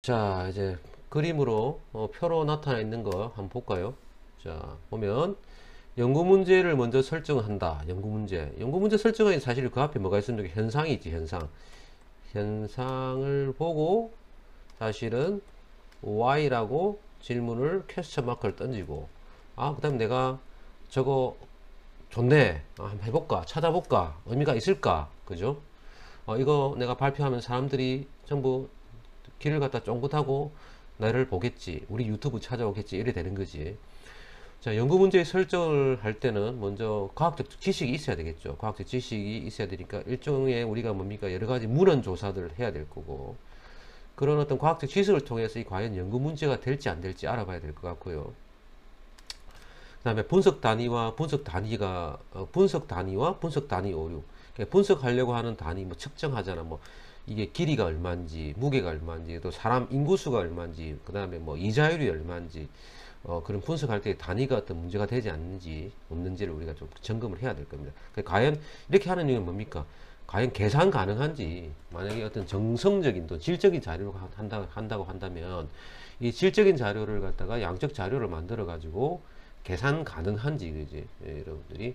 자, 이제 그림으로 표로 나타나 있는 거 한번 볼까요? 자, 보면 연구 문제를 먼저 설정한다. 연구 문제. 연구 문제 설정에 사실 그 앞에 뭐가 있었는데 현상이 있지, 현상. 현상을 보고 사실은 Y라고 질문을 퀘스천 마크를 던지고, 아, 그 다음에 내가 저거 좋네. 한번 해볼까? 찾아볼까? 의미가 있을까? 그죠? 이거 내가 발표하면 사람들이 전부 길을 갖다 쫑긋하고 나를 보겠지, 우리 유튜브 찾아오겠지, 이래 되는 거지. 자, 연구 문제의 설정을 할 때는 먼저 과학적 지식이 있어야 되겠죠. 과학적 지식이 있어야 되니까 일종의 우리가 뭡니까, 여러 가지 문헌 조사들을 해야 될 거고, 그런 어떤 과학적 지식을 통해서 이 과연 연구 문제가 될지 안 될지 알아봐야 될 것 같고요. 그 다음에 분석 단위와 분석 단위가 분석 단위와 분석 단위 오류. 그러니까 분석하려고 하는 단위, 뭐 측정하잖아. 뭐 이게 길이가 얼마인지, 무게가 얼마인지, 또 사람 인구수가 얼마인지, 그 다음에 뭐 이자율이 얼마인지, 그런 분석할 때 단위가 어떤 문제가 되지 않는지 없는지를 우리가 좀 점검을 해야 될 겁니다. 과연 이렇게 하는 이유는 뭡니까? 과연 계산 가능한지. 만약에 어떤 정성적인 또 질적인 자료를 한다고 한다면 이 질적인 자료를 갖다가 양적 자료를 만들어 가지고 계산 가능한지, 그지? 예, 여러분들이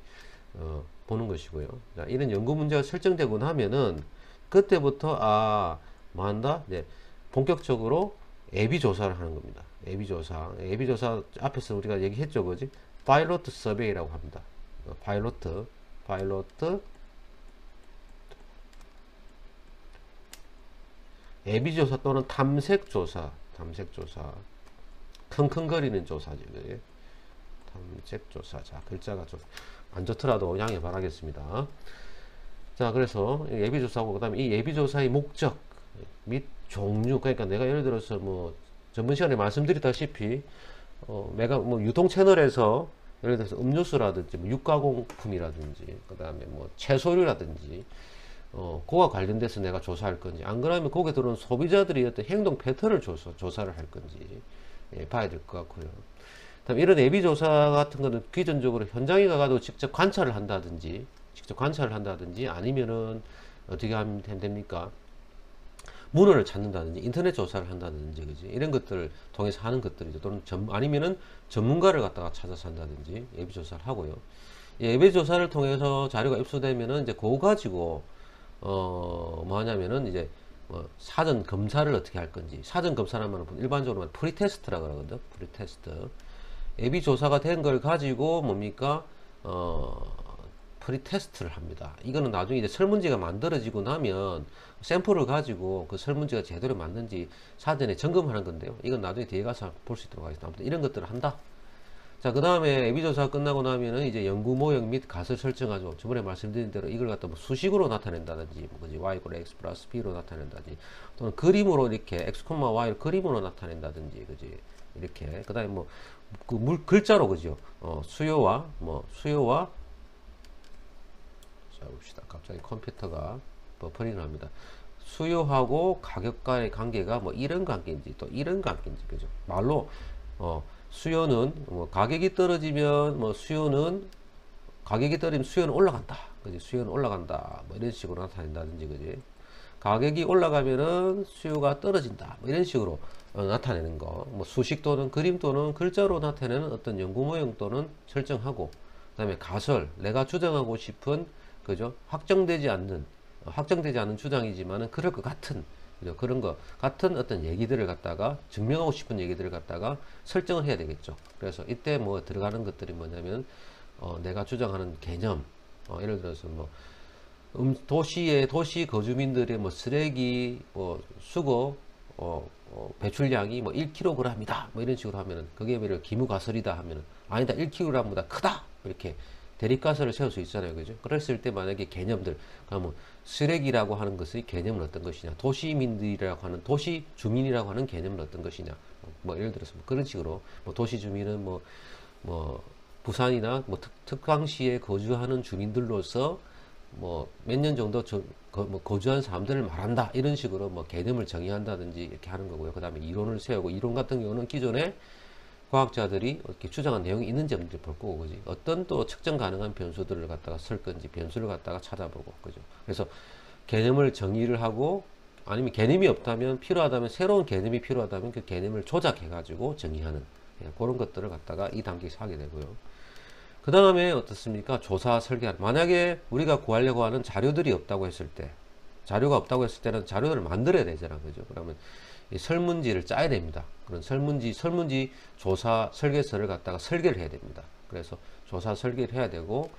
보는 것이고요. 자, 이런 연구 문제가 설정되고 나면은 그때부터 뭐 한다? 이제 본격적으로 예비 조사를 하는 겁니다. 예비 조사. 예비 조사 앞에서 우리가 얘기했죠, 그지? 파일로트 서베이라고 합니다. 파일로트 예비 조사 또는 탐색 조사. 킁킁거리는 조사죠, 그지? 탐색 조사. 자, 글자가 좀 안 좋더라도 양해 바라겠습니다. 자, 그래서 예비조사하고, 그 다음에 이 예비조사의 목적 및 종류, 그러니까 내가 예를 들어서 뭐 전번 시간에 말씀드렸다시피 내가 뭐 유통 채널에서 예를 들어서 음료수라든지 뭐 육가공품이라든지 그 다음에 뭐 채소류라든지 그와 관련돼서 내가 조사할 건지, 안 그러면 거기에 들어온 소비자들이 어떤 행동 패턴을 조사를 할 건지 봐야 될 것 같고요. 다음 이런 예비조사 같은 거는 기존적으로 현장에 가가지고 직접 관찰을 한다든지 아니면은 어떻게 하면 됩니까? 문헌을 찾는다든지 인터넷 조사를 한다든지, 그지? 이런 것들을 통해서 하는 것들이죠. 또는 아니면은 전문가를 갖다가 찾아서 한다든지 예비조사를 하고요. 예비조사를 통해서 자료가 입수되면은 이제 그거 가지고 뭐 하냐면은 이제 뭐 사전 검사를 어떻게 할 건지. 사전 검사라면 일반적으로 프리테스트라 그러거든. 프리테스트. 예비 조사가 된 걸 가지고 뭡니까? 프리테스트를 합니다. 이거는 나중에 이제 설문지가 만들어지고 나면 샘플을 가지고 그 설문지가 제대로 맞는지 사전에 점검하는 건데요. 이건 나중에 뒤에 가서 볼 수 있도록 하겠습니다. 아무튼 이런 것들을 한다. 자, 그 다음에 예비 조사가 끝나고 나면은 이제 연구 모형 및 값을 설정하죠. 저번에 말씀드린 대로 이걸 갖다 뭐 수식으로 나타낸다든지, 그지? y = x 플러스 b로 나타낸다든지, 또는 그림으로 이렇게 x, y를 그림으로 나타낸다든지, 그지? 이렇게. 그 다음에 뭐 글자로, 그죠? 수요와 자, 봅시다. 갑자기 컴퓨터가 버퍼링을 합니다. 수요하고 가격과의 관계가 뭐 이런 관계인지 또 이런 관계인지, 그죠? 말로 수요는 뭐 가격이 떨어지면 가격이 떨어지면 수요는 올라간다, 그지? 수요는 올라간다, 뭐 이런 식으로 나타낸다든지, 그지? 가격이 올라가면은 수요가 떨어진다, 뭐 이런 식으로 나타내는 거. 뭐 수식 또는 그림 또는 글자로 나타내는 어떤 연구 모형 또는 설정하고, 그 다음에 가설, 내가 주장하고 싶은, 그죠? 확정되지 않는 주장이지만은 그럴 것 같은, 그죠? 그런 거 같은 어떤 얘기들을 갖다가 증명하고 싶은 얘기들을 갖다가 설정을 해야 되겠죠. 그래서 이때 뭐 들어가는 것들이 뭐냐면 내가 주장하는 개념, 예를 들어서 뭐 도시 거주민들의 뭐 쓰레기 수거 배출량이 뭐 1kg이다, 뭐 이런 식으로 하면은 그게 왜 기무가설이다 하면은 아니다, 1kg보다 크다, 이렇게 대립가설을 세울 수 있잖아요, 그죠? 그랬을 때 만약에 개념들, 그러면 쓰레기라고 하는 것의 개념은 어떤 것이냐, 도시민들이라고 하는 도시 주민이라고 하는 개념은 어떤 것이냐, 뭐 예를 들어서 뭐 그런 식으로 뭐 도시 주민은 뭐 부산이나 뭐 특강시에 거주하는 주민들로서 뭐 몇 년 정도 거주한 사람들을 말한다, 이런 식으로 뭐 개념을 정의한다든지 이렇게 하는 거고요. 그 다음에 이론을 세우고, 이론 같은 경우는 기존에 과학자들이 이렇게 주장한 내용이 있는지 없는지 볼 거고, 그지? 어떤 또 측정 가능한 변수들을 갖다가 쓸 건지 변수를 갖다가 찾아보고, 그죠? 그래서 개념을 정의를 하고 아니면 개념이 없다면, 필요하다면, 새로운 개념이 필요하다면 그 개념을 조작해 가지고 정의하는, 예, 그런 것들을 갖다가 이 단계에서 하게 되고요. 그 다음에 어떻습니까? 조사 설계. 만약에 우리가 구하려고 하는 자료들이 없다고 했을 때, 자료가 없다고 했을 때는 자료를 만들어야 되잖아, 그죠? 그러면 이 설문지를 짜야 됩니다. 그런 설문지 조사 설계서를 갖다가 설계를 해야 됩니다. 그래서 조사 설계를 해야 되고,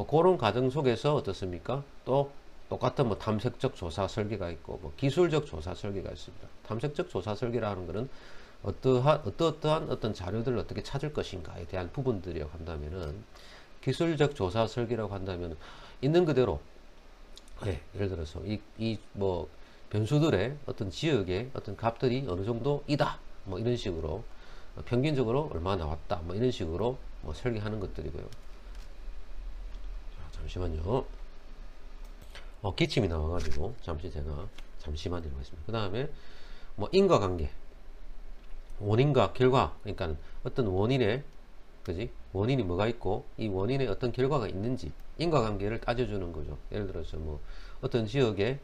그런 과정 속에서 어떻습니까? 또 똑같은 뭐 탐색적 조사 설계가 있고, 뭐 기술적 조사 설계가 있습니다. 탐색적 조사 설계라는 것은 어떠한 어떤 자료들을 어떻게 찾을 것인가에 대한 부분들이라고 한다면은, 기술적 조사 설계라고 한다면 있는 그대로, 예, 예를 들어서 뭐 변수들의 어떤 지역의 어떤 값들이 어느 정도이다, 뭐 이런 식으로, 평균적으로 얼마 나왔다, 뭐 이런 식으로 뭐 설계하는 것들이고요. 자, 잠시만요. 기침이 나와가지고 잠시만 이러겠습니다. 그 다음에 뭐 인과관계, 원인과 결과, 그러니까 어떤 원인에, 그지? 원인이 뭐가 있고 이 원인에 어떤 결과가 있는지 인과관계를 따져주는 거죠. 예를 들어서 뭐 어떤 지역에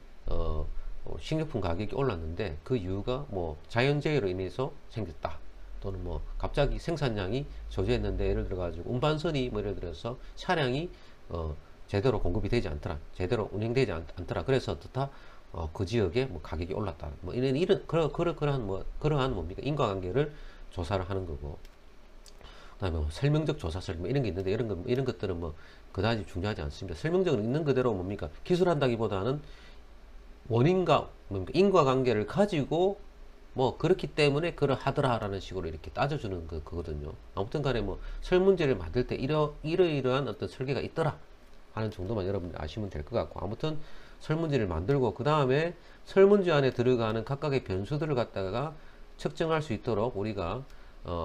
식료품 가격이 올랐는데 그 이유가 뭐 자연재해로 인해서 생겼다, 또는 뭐 갑자기 생산량이 저조했는데 예를 들어 가지고 운반선이 뭐 예를 들어서 차량이 제대로 공급이 되지 않더라, 제대로 운행되지 않더라, 그래서 어떻다, 그 지역에 뭐 가격이 올랐다, 뭐 그러한 뭡니까, 인과관계를 조사를 하는 거고. 그다음에 뭐 설명적 조사 설명 이런 게 있는데 이런 것들은 뭐 그다지 중요하지 않습니다. 설명적으로 있는 그대로 뭡니까, 기술한다기보다는 원인과 뭡니까, 인과관계를 가지고 뭐 그렇기 때문에 그러하더라라는 식으로 이렇게 따져주는 그거든요. 아무튼 간에 뭐 설문지를 만들 때 이러이러한 어떤 설계가 있더라 하는 정도만 여러분이 아시면 될 것 같고, 아무튼 설문지를 만들고 그 다음에 설문지 안에 들어가는 각각의 변수들을 갖다가 측정할 수 있도록 우리가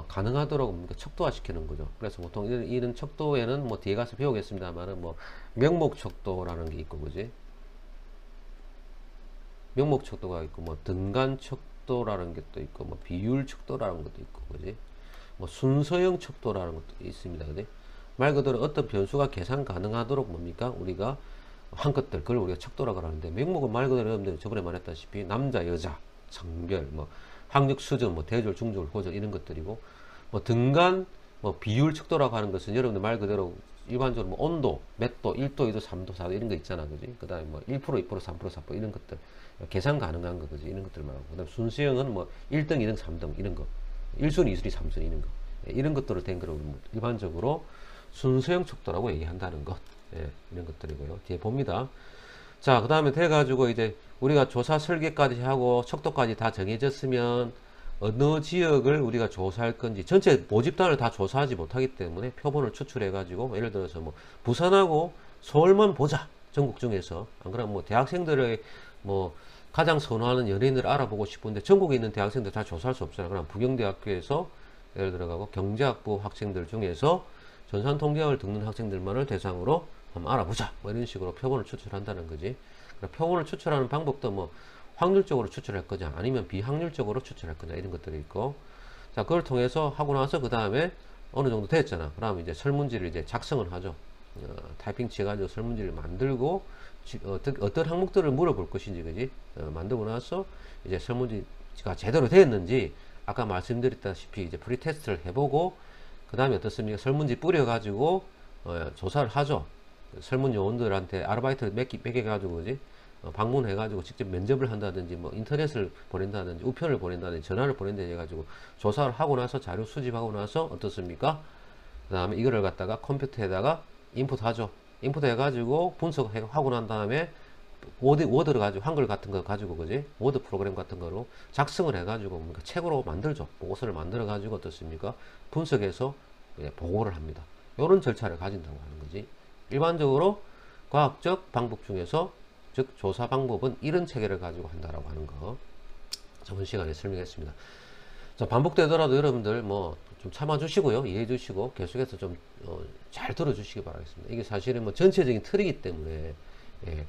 가능하도록 척도화 시키는 거죠. 그래서 보통 이런 척도에는 뭐 뒤에 가서 배우겠습니다만은 뭐 명목 척도라는 게 있고, 그지? 명목 척도가 있고, 뭐 등간 척도라는 것도 있고, 뭐 비율 척도라는 것도 있고, 그지? 뭐 순서형 척도라는 것도 있습니다, 그지? 말 그대로 어떤 변수가 계산 가능하도록 뭡니까, 우리가 한 것들, 그걸 우리가 척도라고 하는데, 명목은 말 그대로 여러분들 저번에 말했다시피 남자, 여자, 성별, 뭐 학력 수준, 뭐 대졸, 중졸, 고졸 이런 것들이고, 뭐 등간, 뭐 비율 척도라고 하는 것은 여러분들 말 그대로 일반적으로 뭐 온도, 몇 도, 1도, 2도, 3도, 4도 이런 거 있잖아, 그지? 그 다음에 뭐 1%, 2%, 3%, 4% 이런 것들 계산 가능한 거, 그지? 이런 것들 말하고, 그 다음 순수형은 뭐 1등, 2등, 3등 이런 거, 1순위, 2순위, 3순위 이런 거, 이런 것들을 된 거를 일반적으로 순수형 척도라고 얘기한다는 것, 예, 이런 것들이고요. 뒤에 봅니다. 자, 그 다음에 돼가지고 이제 우리가 조사 설계까지 하고 척도까지 다 정해졌으면 어느 지역을 우리가 조사할 건지, 전체 모집단을 다 조사하지 못하기 때문에 표본을 추출해 가지고 예를 들어서 뭐 부산하고 서울만 보자, 전국 중에서. 안 그러면 뭐 대학생들의 뭐 가장 선호하는 연예인을 알아보고 싶은데 전국에 있는 대학생들 다 조사할 수 없잖아. 그럼 부경대학교에서 예를 들어가고 경제학부 학생들 중에서 전산통계학을 듣는 학생들만을 대상으로 한번 알아보자, 뭐 이런 식으로 표본을 추출한다는 거지. 표본을 추출하는 방법도 뭐 확률적으로 추출할 거냐, 아니면 비확률적으로 추출할 거냐, 이런 것들이 있고. 자, 그걸 통해서 하고 나서 그 다음에 어느 정도 됐잖아. 그러면 이제 설문지를 이제 작성을 하죠. 타이핑 치가지고 설문지를 만들고 어떤 항목들을 물어볼 것인지, 그지? 만들고 나서 이제 설문지가 제대로 됐는지 아까 말씀드렸다시피 이제 프리테스트를 해보고, 그 다음에 어떻습니까? 설문지 뿌려가지고 조사를 하죠. 설문 요원들한테 아르바이트를 매겨가지고, 그지? 방문해가지고 직접 면접을 한다든지, 뭐 인터넷을 보낸다든지, 우편을 보낸다든지, 전화를 보낸다든지 해가지고 조사를 하고 나서 자료 수집하고 나서 어떻습니까? 그 다음에 이거를 갖다가 컴퓨터에다가 인풋하죠. 인풋해가지고 분석하고 난 다음에 워드를 가지고 한글 같은 거 가지고, 그지? 워드 프로그램 같은 거로 작성을 해가지고 뭔가 책으로 만들죠. 보고서를 만들어 가지고 어떻습니까? 분석해서 보고를 합니다. 이런 절차를 가진다고 하는 거지. 일반적으로 과학적 방법 중에서, 즉 조사 방법은 이런 체계를 가지고 한다라고 하는 거 저번 시간에 설명했습니다. 자, 반복되더라도 여러분들 뭐 좀 참아 주시고요, 이해해 주시고 계속해서 좀 잘 들어 주시기 바라겠습니다. 이게 사실은 뭐 전체적인 틀이기 때문에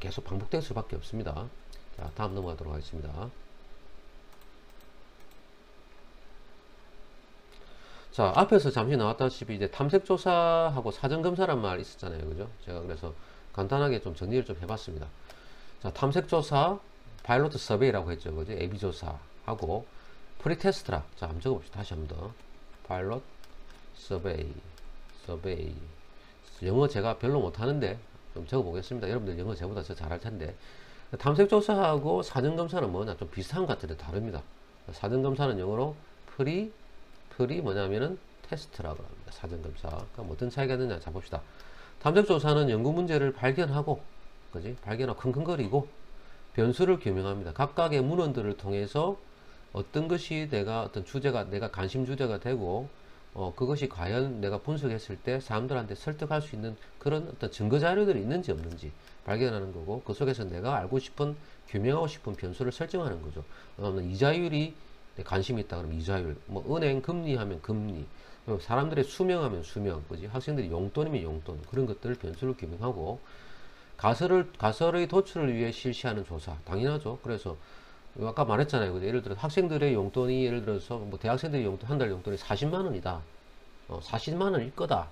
계속 반복될 수밖에 없습니다. 자, 다음 넘어가도록 하겠습니다. 자, 앞에서 잠시 나왔다시피 이제 탐색조사하고 사전검사란 말 있었잖아요, 그죠? 제가 그래서 간단하게 좀 정리를 좀 해봤습니다. 자, 탐색조사, 파일로트 서베이라고 했죠. 그죠? AB 조사하고 프리테스트라. 자, 한번 적어봅시다. 다시 한번 더. 파일럿 서베이. 영어 제가 별로 못하는데 좀 적어보겠습니다. 여러분들 영어 제보다 더 잘할 텐데. 탐색조사하고 사전검사는 뭐냐? 좀 비슷한 것 같은데 다릅니다. 사전검사는 영어로 프리 뭐냐면은 테스트라고 합니다. 사전검사. 그럼 어떤 차이가 있느냐? 자, 봅시다. 탐색조사는 연구 문제를 발견하고, 그지? 발견하고 킁킁거리고 변수를 규명합니다. 각각의 문헌들을 통해서 어떤 것이 어떤 주제가, 내가 관심 주제가 되고, 그것이 과연 내가 분석했을 때 사람들한테 설득할 수 있는 그런 어떤 증거 자료들이 있는지 없는지 발견하는 거고, 그 속에서 내가 알고 싶은, 규명하고 싶은 변수를 설정하는 거죠. 이자율이 관심이 있다 그러면 이자율, 뭐 은행 금리 하면 금리, 사람들의 수명하면 수명, 그지? 학생들이 용돈이면 용돈, 그런 것들을 변수를 규명하고, 가설의 도출을 위해 실시하는 조사, 당연하죠. 그래서 아까 말했잖아요. 그죠? 예를 들어 학생들의 용돈이, 예를 들어서 뭐 대학생들의 용돈, 한 달 용돈이 40만 원이다. 40만 원일 거다.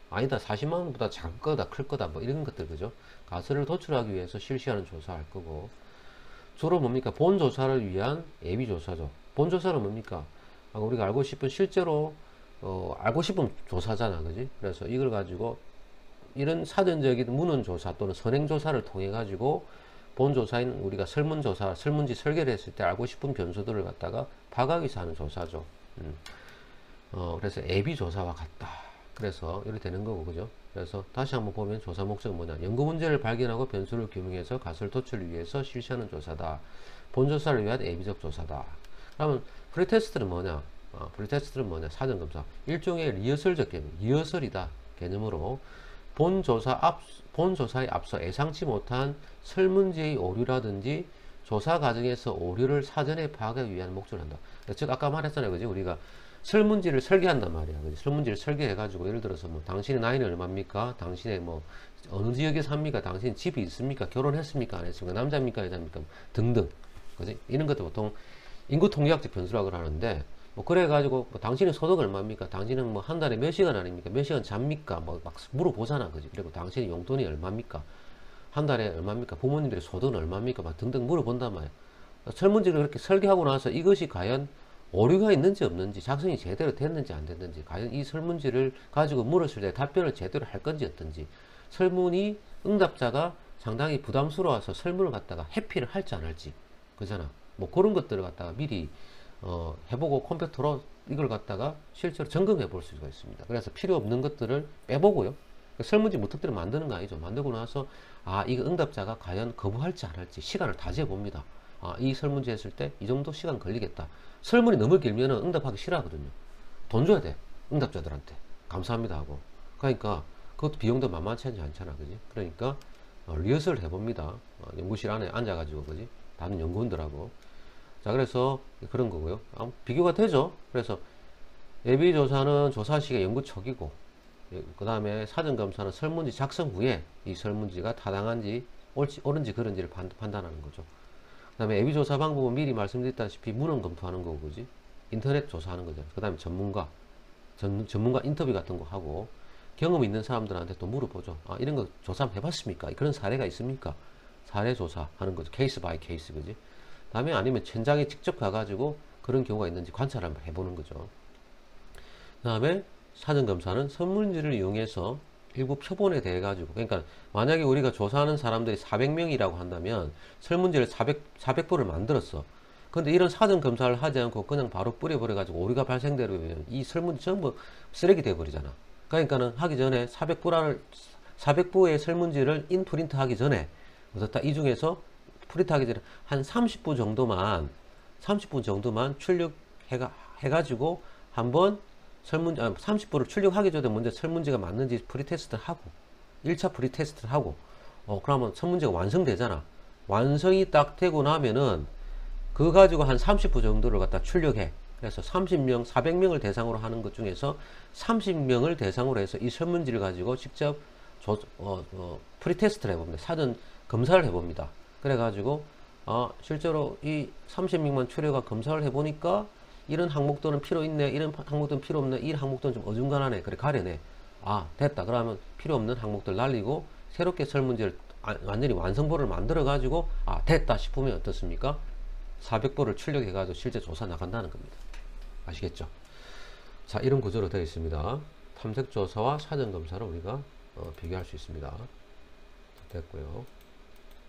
아니다. 40만 원보다 작을 거다, 클 거다. 뭐 이런 것들, 그죠? 가설을 도출하기 위해서 실시하는 조사할 거고, 주로 뭡니까? 본 조사를 위한 예비 조사죠. 본 조사는 뭡니까? 우리가 알고 싶은, 실제로 알고 싶은 조사잖아, 그지? 그래서 이걸 가지고 이런 사전적인 문헌 조사 또는 선행 조사를 통해 가지고 본 조사인 우리가 설문조사, 설문지 설계를 했을 때 알고 싶은 변수들을 갖다가 파악하기 위해서 하는 조사죠. 그래서 예비 조사와 같다. 그래서 이렇게 되는 거고, 그죠? 그래서 다시 한번 보면 조사 목적은 뭐냐? 연구 문제를 발견하고 변수를 규명해서 가설 도출을 위해서 실시하는 조사다. 본 조사를 위한 예비적 조사다. 그러면 프리테스트는 뭐냐? 프리테스트는 뭐냐? 사전검사. 일종의 리허설적 개념, 리허설이다. 개념으로 본 조사에 앞서 예상치 못한 설문지의 오류라든지 조사 과정에서 오류를 사전에 파악하기 위한 목적을 한다. 즉 아까 말했잖아요, 그지? 우리가 설문지를 설계한단 말이야. 그지? 설문지를 설계해가지고 예를 들어서 뭐 당신의 나이는 얼마입니까? 당신의 뭐 어느 지역에 삽니까? 당신 집이 있습니까? 결혼했습니까? 안 했습니까? 남자입니까? 여자입니까? 등등. 그지? 이런 것도 보통 인구 통계학적 변수라고 하는데, 뭐 그래가지고 뭐 당신의 소득 얼마입니까? 당신은 뭐 한 달에 몇 시간 아닙니까? 몇 시간 잡니까? 뭐 막 물어보잖아, 그지? 그리고 당신의 용돈이 얼마입니까? 한 달에 얼마입니까? 부모님들의 소득은 얼마입니까? 막 등등 물어본단 말이야. 설문지를 그렇게 설계하고 나서 이것이 과연 오류가 있는지 없는지, 작성이 제대로 됐는지 안 됐는지, 과연 이 설문지를 가지고 물었을 때 답변을 제대로 할 건지 어떤지, 설문이 응답자가 상당히 부담스러워서 설문을 갖다가 회피를 할지 안 할지, 그잖아. 뭐 그런 것들을 갖다가 미리 해보고 컴퓨터로 이걸 갖다가 실제로 점검해 볼 수가 있습니다. 그래서 필요 없는 것들을 빼보고요. 설문지 무턱대로 만드는 거 아니죠. 만들고 나서 이거 응답자가 과연 거부할지 안 할지 시간을 다 재봅니다. 이 설문지 했을 때 이 정도 시간 걸리겠다. 설문이 너무 길면은 응답하기 싫어하거든요. 돈 줘야 돼. 응답자들한테. 감사합니다 하고. 그러니까 그것도 비용도 만만치 않잖아. 그지? 그러니까 리허설을 해봅니다. 연구실 안에 앉아가지고, 그지? 다른 연구원들하고. 자, 그래서 그런 거고요. 비교가 되죠. 그래서 예비조사는 조사 시기가 연구 초기고, 그 다음에 사전검사는 설문지 작성 후에 이 설문지가 타당한지 옳은지 그른지를 판단하는 거죠. 그 다음에 예비조사 방법은 미리 말씀드렸다시피 문헌 검토하는 거고, 그지? 인터넷 조사하는 거죠. 그 다음에 전문가 인터뷰 같은 거 하고, 경험 있는 사람들한테 또 물어보죠. 이런 거 조사 해봤습니까? 그런 사례가 있습니까? 사례 조사하는 거죠. 케이스 바이 케이스, 그지? 다음에 아니면 현장에 직접 가가지고 그런 경우가 있는지 관찰을 한번 해보는 거죠. 그 다음에 사전검사는 설문지를 이용해서 일부 표본에 대해 가지고, 그러니까 만약에 우리가 조사하는 사람들이 400명이라고 한다면 설문지를 400부를 만들었어. 근데 이런 사전검사를 하지 않고 그냥 바로 뿌려버려 가지고 오류가 발생되면 이 설문지 전부 쓰레기 돼버리잖아. 그러니까는 하기 전에 400부의 설문지를 인프린트 하기 전에 이 중에서 프린트하기 전에 한 30부 정도만 출력해가지고 한번 30부를 출력하기 전에 먼저 설문지가 맞는지 프리테스트를 하고, 1차 프리테스트를 하고, 그러면 설문지가 완성되잖아. 완성이 딱 되고 나면은 그거 가지고 한 30부 정도를 갖다 출력해. 그래서 30명, 400명을 대상으로 하는 것 중에서 30명을 대상으로 해서 이 설문지를 가지고 직접 프리테스트를 해봅니다. 사전 검사를 해봅니다. 그래가지고 실제로 이 30명만 출력하 검사를 해보니까 이런 항목들은 필요 있네, 이런 항목들은 필요 없네, 이 항목들은 좀 어중간하네. 그래 가려내. 됐다. 그러면 필요 없는 항목들 날리고 새롭게 설문지를 완전히 완성본을 만들어 가지고 됐다 싶으면 어떻습니까? 400보를 출력해 가지고 실제 조사 나간다는 겁니다. 아시겠죠? 자, 이런 구조로 되어 있습니다. 탐색조사와 사전검사를 우리가 비교할 수 있습니다. 됐고요.